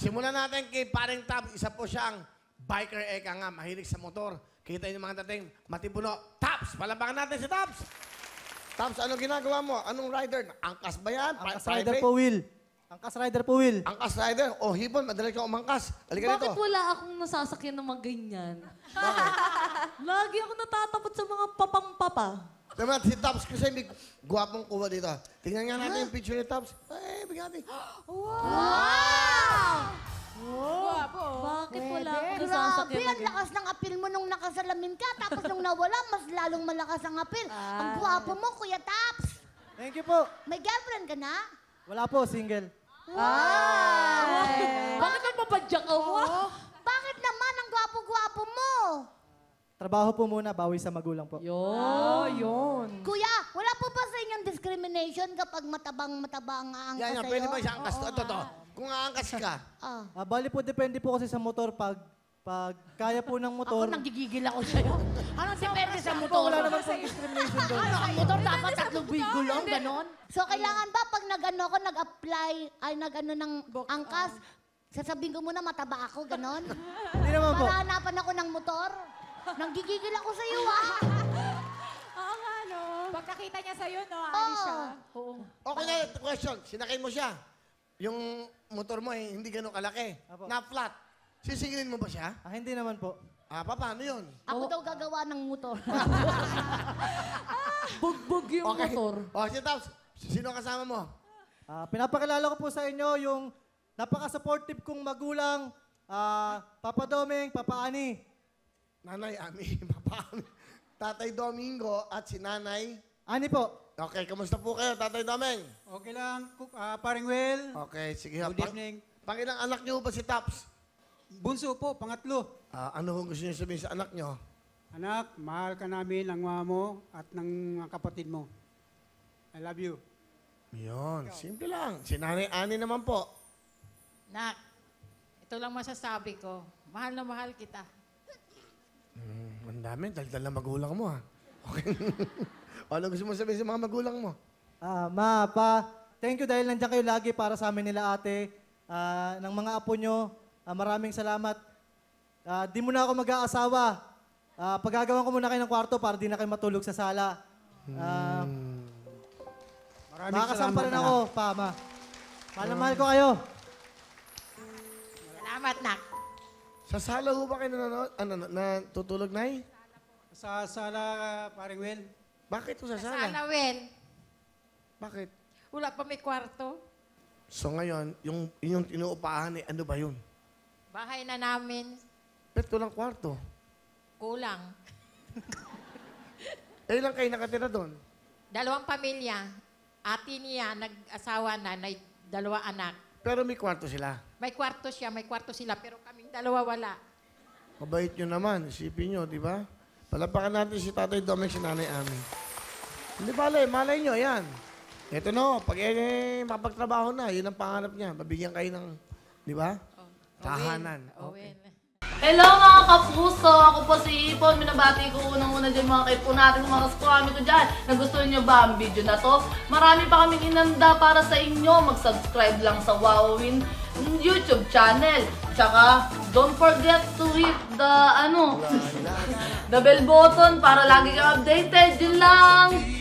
simulan natin kay Paring Tabs. Isa po siyang biker eka nga, mahilig sa motor. Kita yung mga dating matipuno. Tabs! Palabangan natin si Tabs! Tabs, anong ginagawa mo? Anong rider? Angkas ba yan? Angkas rider po, Will. Angkas rider po, Will. Angkas rider? O, hibon, madali ka umangkas. Halika Bakit dito. wala akong nasasakyan ng mga ganyan? Lagi ako natatakot sa mga papang-papa. Naman, si Tabs kasi may guwapong kuha dito. Tingnan nga natin yung picture ni Tabs. Ay, bigati. Wow! Bakit wala akong Grabe, nasasakyan ng ang ganyan? lakas ng apil mo nung nakasalamin ka. Tapos nung nawala, mas lalong malakas ang apil. Ang gwapo mo, Kuya Taps. Thank you po. May girlfriend ka na? Wala po, single. Bakit nagpapadyak ka mo? Bakit naman ang gwapo-gwapo mo? Trabaho po muna, bawi sa magulang po. Yun. Kuya, wala po ba sa inyong discrimination kapag matabang-matabang ang Yan, yan. sa'yo? Pwede ba siya angkas? Ito. Kung aangkas ka, Bali po, depende po kasi sa motor. Pag kaya po ng motor... Ako nanggigigil ako sa'yo. Anong depende sa motor? Wala naman pong discrimination doon. Ano, ang motor dapat tatlong bigulong, ganon? So, kailangan ba pag nag-apply, ay nag-ano ng angkas, sasabihin ko muna mataba ako, ganon? Hindi naman po. Para hanapan ako ng motor? Nanggigigil ako sa iyo, Oo nga, no? Pag nakita niya sa'yo, no, Oo. alis siya. okay na yung question. Sinakay mo siya. Yung motor mo hindi ganun kalaki. Apo. Na-flat. Sisingilin mo ba siya? Hindi naman po. Paano yun? Ako daw gagawa ng motor. Bugbog yung motor. Si Tabs, sino kasama mo? Pinapakilala ko po sa inyo yung napaka-supportive kong magulang, Papa Domeng, Papa Ani. Nanay Ami, Papa Ami, Tatay Domingo at si Nanay. Ani po. Okay, kamusta po kayo, Tatay Domeng? Okay lang, paring Will. Okay, sige. Good evening. Pangilang anak niyo ba si Tabs? Bunso po, pangatlo. Ano kung gusto niyo sabihin sa anak niyo? Anak, mahal ka namin ng mama mo at ng kapatid mo. I love you. Yun, simple lang. Si Nanay Ani naman po. Nak, ito lang masasabi ko. Mahal na mahal kita. Ang dami, daldal na magulang mo Okay. Ano gusto mo sabihin sa mga magulang mo? Ma, Pa, thank you dahil nandiyan kayo lagi para sa amin nila ate. Ng mga apo nyo, maraming salamat. Di mo na ako mag-aasawa. Paggagawan ko muna kayo ng kwarto para di na kayo matulog sa sala. Maraming Makakasama rin salamat, ako, Pa, Ma. Mahal na mahal ko kayo. Salamat, Nak. Sa sala ho ba kayo nanonood? Natutulog, Nay? Sa sala, paring Will. Bakit ho sa sala? Sana, Wen. Bakit? Wala pa may kwarto. So ngayon, yung inyong inuupahan ano ba yun? Bahay na namin. Ba't walang kwarto? Kulang. Ilang kayo nakatira doon? 2 pamilya. Ate niya, nag-asawa na, 2 anak. Pero may kwarto sila. May kwarto siya, may kwarto sila, pero kaming 2 wala. Mabait nyo naman. Isipin nyo, di ba? Palapakan natin si Tatay Domeng, si Nanay Ami. Hindi bale, malay nyo, yan. Ito no, pag mapagtrabaho na, yun ang pangarap niya. Mabigyan kayo ng, di ba? Tahanan. Owen. Hello mga kapuso! Ako po si Ipon. Minabati ko unang-una dyan mga kaipo natin, mga kaskwami ko dyan. Nagustuhan nyo ba ang video na to? Marami pa kaming inanda para sa inyo. Mag-subscribe lang sa Wowin YouTube channel. Tsaka, don't forget to hit the, the bell button para lagi kang updated. Yun lang!